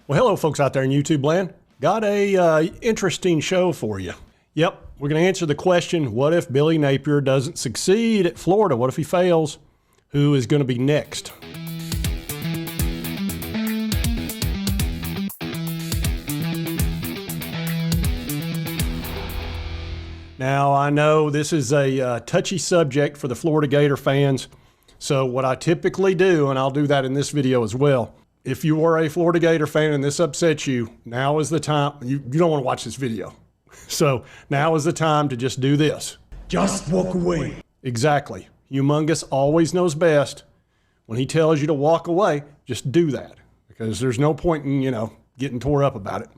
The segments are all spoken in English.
Well, hello, folks out there in YouTube land. Got a interesting show for you. Yep, we're going to answer the question, what if Billy Napier doesn't succeed at Florida? What if he fails? Who is going to be next? Now, I know this is a touchy subject for the Florida Gator fans, so what I typically do, and I'll do that in this video as well, if you are a Florida Gator fan and this upsets you, now is the time. You don't want to watch this video. So now is the time to just do this. Just walk away. Exactly. Humongous always knows best. When he tells you to walk away, just do that. Because there's no point in, getting tore up about it.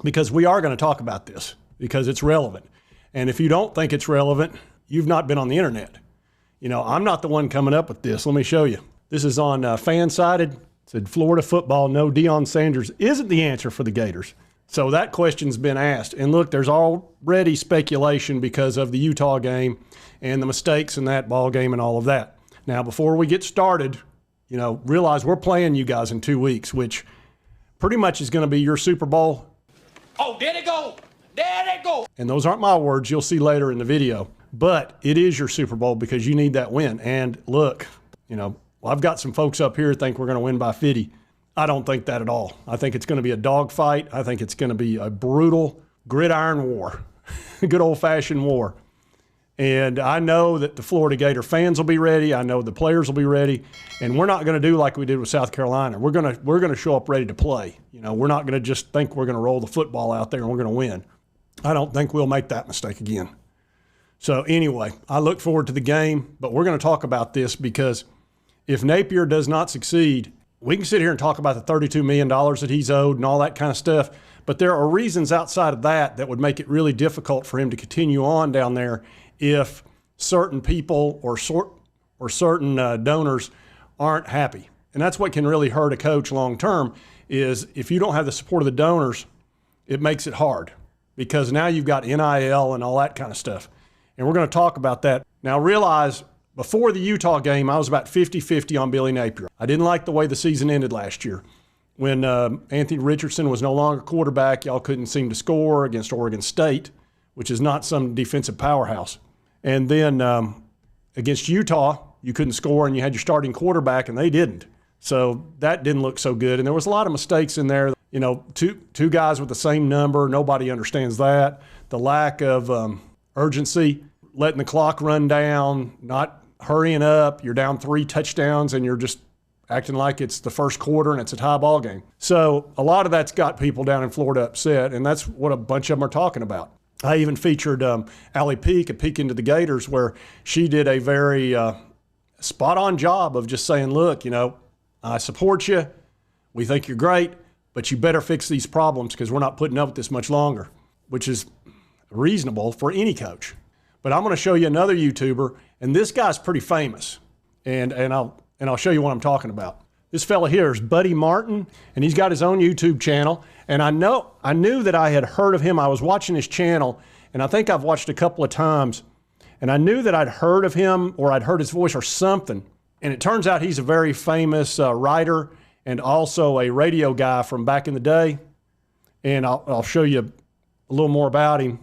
Because we are going to talk about this. Because it's relevant. And if you don't think it's relevant, you've not been on the internet. I'm not the one coming up with this. Let me show you. This is on Fansided. Said Florida football, no Deion Sanders isn't the answer for the Gators. So that question's been asked. And look, there's already speculation because of the Utah game and the mistakes in that ball game and all of that. Now, before we get started, realize we're playing you guys in 2 weeks, which pretty much is going to be your Super Bowl. Oh, there they go. There they go. And those aren't my words. You'll see later in the video. But it is your Super Bowl because you need that win. And look, I've got some folks up here who think we're going to win by 50. I don't think that at all. I think it's going to be a dogfight. I think it's going to be a brutal gridiron war, good old-fashioned war. And I know that the Florida Gator fans will be ready. I know the players will be ready. And we're not going to do like we did with South Carolina. We're going to show up ready to play. We're not going to just think we're going to roll the football out there and we're going to win. I don't think we'll make that mistake again. So anyway, I look forward to the game, but we're going to talk about this because if Napier does not succeed, we can sit here and talk about the $32 million that he's owed and all that kind of stuff, but there are reasons outside of that would make it really difficult for him to continue on down there if certain people or certain donors aren't happy. And that's what can really hurt a coach long term is if you don't have the support of the donors, it makes it hard because now you've got NIL and all that kind of stuff. And we're going to talk about that. Now realize, before the Utah game, I was about 50-50 on Billy Napier. I didn't like the way the season ended last year. When Anthony Richardson was no longer quarterback, y'all couldn't seem to score against Oregon State, which is not some defensive powerhouse. And then against Utah, you couldn't score and you had your starting quarterback and they didn't. So that didn't look so good. And there was a lot of mistakes in there. Two guys with the same number, nobody understands that. The lack of urgency, letting the clock run down, not hurrying up, you're down 3 touchdowns and you're just acting like it's the first quarter and it's a tie ball game. So a lot of that's got people down in Florida upset, and that's what a bunch of them are talking about. I even featured Allie Peek at Peek Into the Gators, where she did a very spot-on job of just saying, look, I support you, we think you're great, but you better fix these problems because we're not putting up with this much longer, which is reasonable for any coach. But I'm going to show you another YouTuber, and this guy's pretty famous, and I'll show you what I'm talking about. This fella here is Buddy Martin, and he's got his own YouTube channel. And I knew that I had heard of him. I was watching his channel, and I think I've watched a couple of times, and I knew that I'd heard of him or I'd heard his voice or something. And it turns out he's a very famous writer and also a radio guy from back in the day. And I'll show you a little more about him.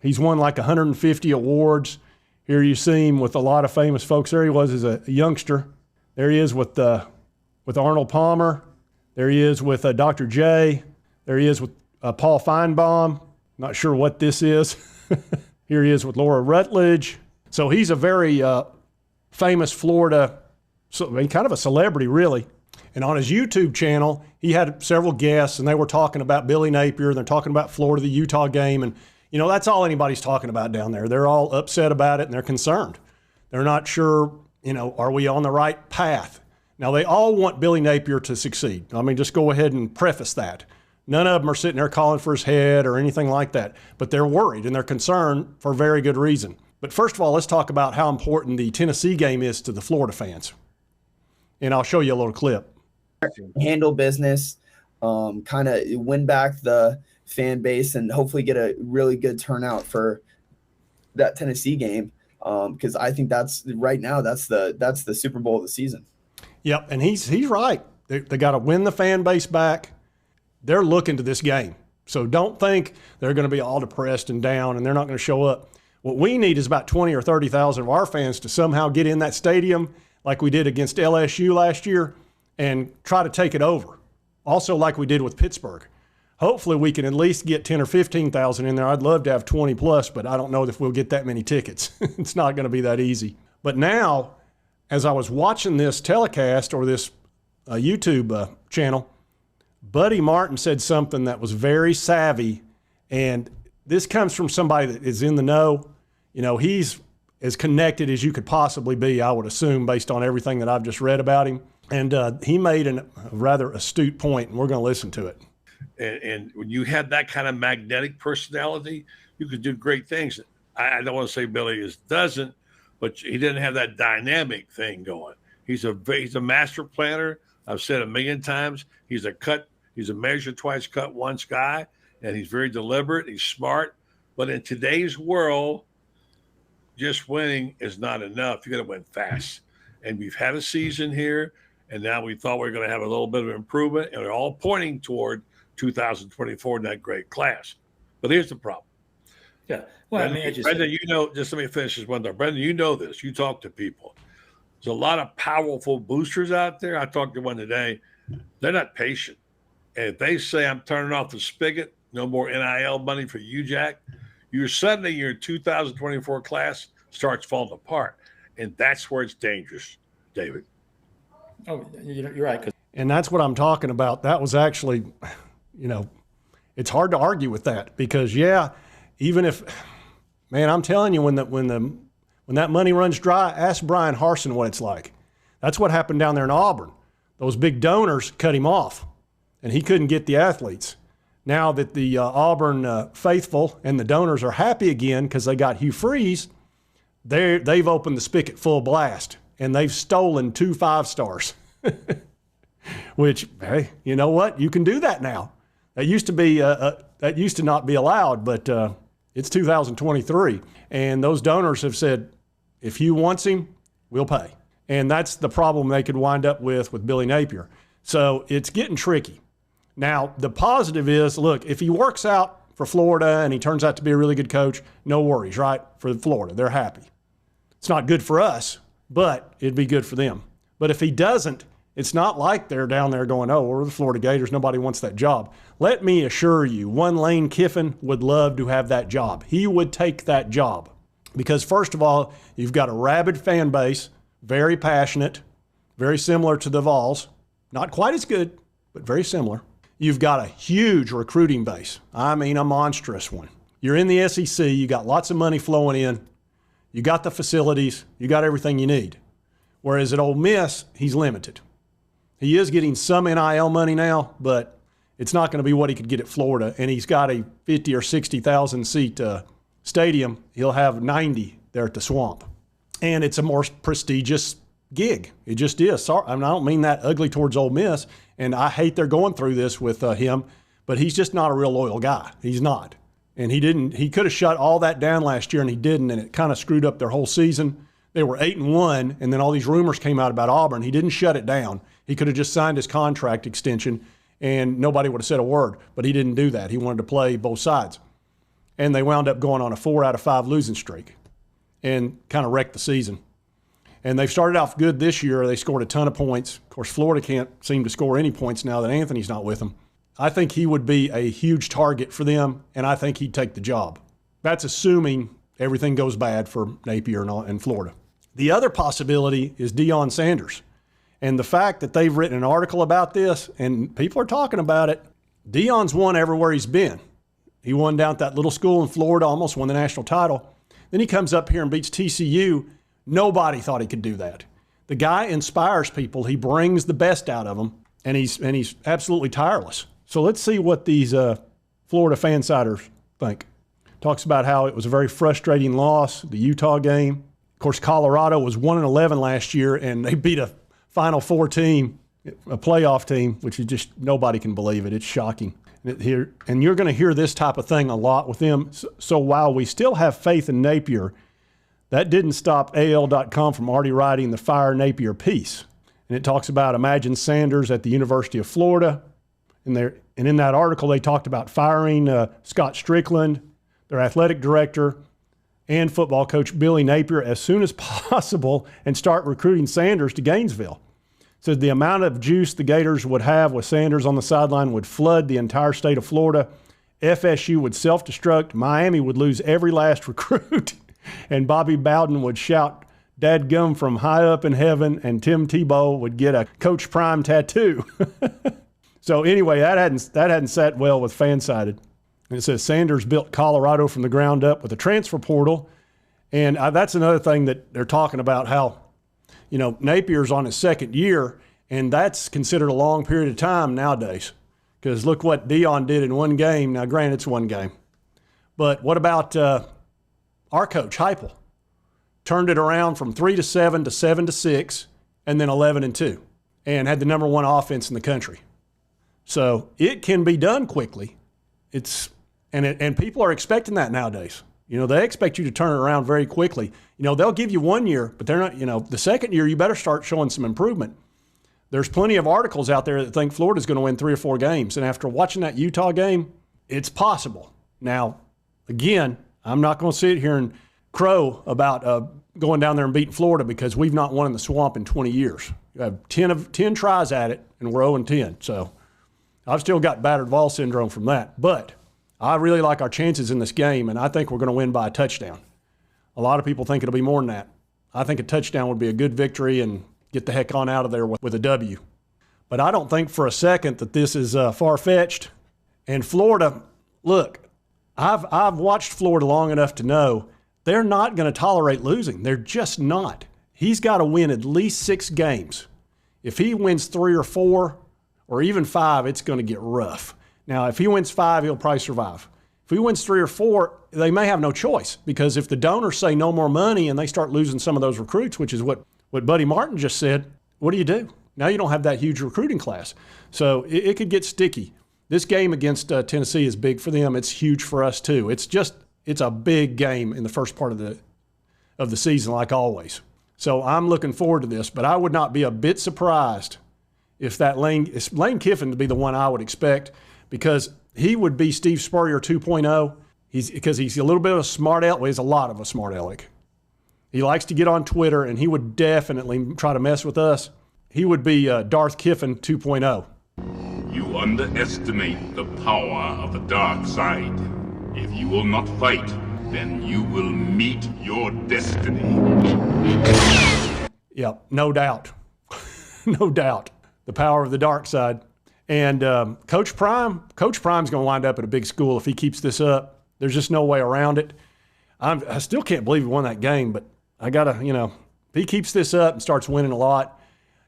He's won like 150 awards. Here you see him with a lot of famous folks. There he was as a youngster. There he is with Arnold Palmer. There he is with Dr. J. There he is with Paul Feinbaum. Not sure what this is. Here he is with Laura Rutledge. So he's a very famous Florida, kind of a celebrity really. And on his YouTube channel, he had several guests, and they were talking about Billy Napier. They're talking about Florida, the Utah game, and that's all anybody's talking about down there. They're all upset about it, and they're concerned. They're not sure, are we on the right path? Now, they all want Billy Napier to succeed. Just go ahead and preface that. None of them are sitting there calling for his head or anything like that, but they're worried and they're concerned for very good reason. But first of all, let's talk about how important the Tennessee game is to the Florida fans. And I'll show you a little clip. Handle business, kind of win back the fan base and hopefully get a really good turnout for that Tennessee game. Because I think that's right now, that's the Super Bowl of the season. Yep. And he's right. They got to win the fan base back. they're looking to this game. So don't think they're going to be all depressed and down and they're not going to show up. What we need is about 20 or 30,000 of our fans to somehow get in that stadium like we did against LSU last year and try to take it over. Also like we did with Pittsburgh. Hopefully we can at least get 10 or 15,000 in there. I'd love to have 20 plus, but I don't know if we'll get that many tickets. It's not going to be that easy. But now, as I was watching this telecast or this YouTube channel, Buddy Martin said something that was very savvy, and this comes from somebody that is in the know. You know, he's as connected as you could possibly be, I would assume, based on everything that I've just read about him. And he made a rather astute point, and we're going to listen to it. And when you have that kind of magnetic personality, you can do great things. I don't want to say Billy doesn't, but he didn't have that dynamic thing going. He's a master planner. I've said a million times. He's a measure twice, cut once guy, and he's very deliberate. He's smart. But in today's world, just winning is not enough. You got to win fast. And we've had a season here, and now we thought we were going to have a little bit of improvement, and we're all pointing toward 2024 in that great class. But here's the problem. Yeah. Well, Brendan, you know, just let me finish this one thought. Brendan, you know this. You talk to people. There's a lot of powerful boosters out there. I talked to one today. They're not patient. And if they say, I'm turning off the spigot, no more NIL money for you, Jack, your 2024 class starts falling apart. And that's where it's dangerous, David. Oh, you're right. And that's what I'm talking about. That was actually, you know, it's hard to argue with that because, yeah, even if, man, I'm telling you, when that money runs dry, ask Brian Harsin what it's like. That's what happened down there in Auburn. Those big donors cut him off, and he couldn't get the athletes. Now that the Auburn faithful and the donors are happy again because they got Hugh Freeze, they've opened the spigot full blast, and they've stolen 2 5-stars. Which, hey, you know what? You can do that now. That used to not be allowed, but it's 2023, and those donors have said, if Hugh wants him, we'll pay. And that's the problem they could wind up with Billy Napier. So it's getting tricky. Now, the positive is, look, if he works out for Florida and he turns out to be a really good coach, no worries, right? For Florida, they're happy. It's not good for us, but it'd be good for them. But if he doesn't, it's not like they're down there going, oh, we're the Florida Gators. Nobody wants that job. Let me assure you, one Lane Kiffin would love to have that job. He would take that job because, first of all, you've got a rabid fan base, very passionate, very similar to the Vols. Not quite as good, but very similar. You've got a huge recruiting base. I mean, a monstrous one. You're in the SEC. You got lots of money flowing in. You got the facilities. You got everything you need. Whereas at Ole Miss, he's limited. He is getting some NIL money now, but it's not going to be what he could get at Florida. And he's got a 50 or 60,000 seat stadium. He'll have 90 there at the Swamp. And it's a more prestigious gig. It just is. Sorry, I don't mean that ugly towards Ole Miss, and I hate they're going through this with him, but he's just not a real loyal guy. He's not. And he could have shut all that down last year, and he didn't, and it kind of screwed up their whole season. They were 8-1, and then all these rumors came out about Auburn. He didn't shut it down. He could have just signed his contract extension, and nobody would have said a word. But he didn't do that. He wanted to play both sides. And they wound up going on a 4 out of 5 losing streak and kind of wrecked the season. And they've started off good this year. They scored a ton of points. Of course, Florida can't seem to score any points now that Anthony's not with them. I think he would be a huge target for them, and I think he'd take the job. That's assuming everything goes bad for Napier and Florida. The other possibility is Deion Sanders. And the fact that they've written an article about this, and people are talking about it, Deion's won everywhere he's been. He won down at that little school in Florida, almost won the national title. Then he comes up here and beats TCU. Nobody thought he could do that. The guy inspires people. He brings the best out of them, and he's absolutely tireless. So let's see what these Florida fansiders think. Talks about how it was a very frustrating loss, the Utah game. Of course, Colorado was 1-11 last year, and they beat a Final Four team, a playoff team, which is just nobody can believe it. It's shocking. And you're going to hear this type of thing a lot with them. So while we still have faith in Napier, that didn't stop AL.com from already writing the Fire Napier piece. And it talks about Imagine Sanders at the University of Florida And in that article, they talked about firing Scott Strickland, their athletic director, and football coach Billy Napier as soon as possible and start recruiting Sanders to Gainesville. Said the amount of juice the Gators would have with Sanders on the sideline would flood the entire state of Florida. FSU would self-destruct. Miami would lose every last recruit. And Bobby Bowden would shout, "Dadgum" from high up in heaven. And Tim Tebow would get a Coach Prime tattoo. So anyway, that hadn't sat well with FanSided. And it says Sanders built Colorado from the ground up with a transfer portal. And that's another thing that they're talking about, how, you know, Napier's on his second year, and that's considered a long period of time nowadays. Because look what Dion did in one game. Now, granted, it's one game. But what about our coach, Heupel? Turned it around from 3-7 to 7-6, and then 11-2, and had the number one offense in the country. So it can be done quickly. And people are expecting that nowadays. You know, they expect you to turn it around very quickly. You know, they'll give you 1 year, but they're not, you know, the second year you better start showing some improvement. There's plenty of articles out there that think Florida's going to win 3 or 4 games. And after watching that Utah game, it's possible. Now, again, I'm not going to sit here and crow about going down there and beating Florida because we've not won in the swamp in 20 years. You have 10 tries at it, and we're 0-10. So I've still got battered Vols syndrome from that. But I really like our chances in this game, and I think we're going to win by a touchdown. A lot of people think it'll be more than that. I think a touchdown would be a good victory and get the heck on out of there with a W. But I don't think for a second that this is far-fetched. And Florida, look, I've watched Florida long enough to know they're not going to tolerate losing. They're just not. He's got to win at least 6 games. If he wins 3 or 4 or even 5, it's going to get rough. Now, if he wins 5, he'll probably survive. If he wins 3 or 4, they may have no choice, because if the donors say no more money and they start losing some of those recruits, which is what Buddy Martin just said, what do you do? Now you don't have that huge recruiting class. So it could get sticky. This game against Tennessee is big for them. It's huge for us too. It's a big game in the first part of the season, like always. So I'm looking forward to this, but I would not be a bit surprised if Lane Kiffin to be the one I would expect, because he would be Steve Spurrier 2.0. Because he's a little bit of a smart aleck. Well, he's a lot of a smart aleck. He likes to get on Twitter, and he would definitely try to mess with us. He would be Darth Kiffin 2.0. You underestimate the power of the dark side. If you will not fight, then you will meet your destiny. Yep, no doubt. No doubt. The power of the dark side. And Coach Prime's going to wind up at a big school if he keeps this up. There's just no way around it. I still can't believe he won that game, but I got to, if he keeps this up and starts winning a lot,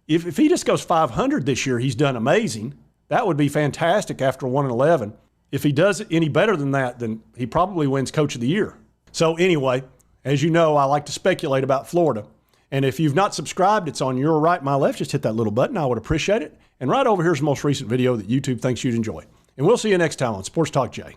if he just goes 500 this year, he's done amazing. That would be fantastic after 1-11. If he does any better than that, then he probably wins Coach of the Year. So anyway, as you know, I like to speculate about Florida. And if you've not subscribed, it's on your right, my left. Just hit that little button. I would appreciate it. And right over here is the most recent video that YouTube thinks you'd enjoy. And we'll see you next time on Sports Talk Jay.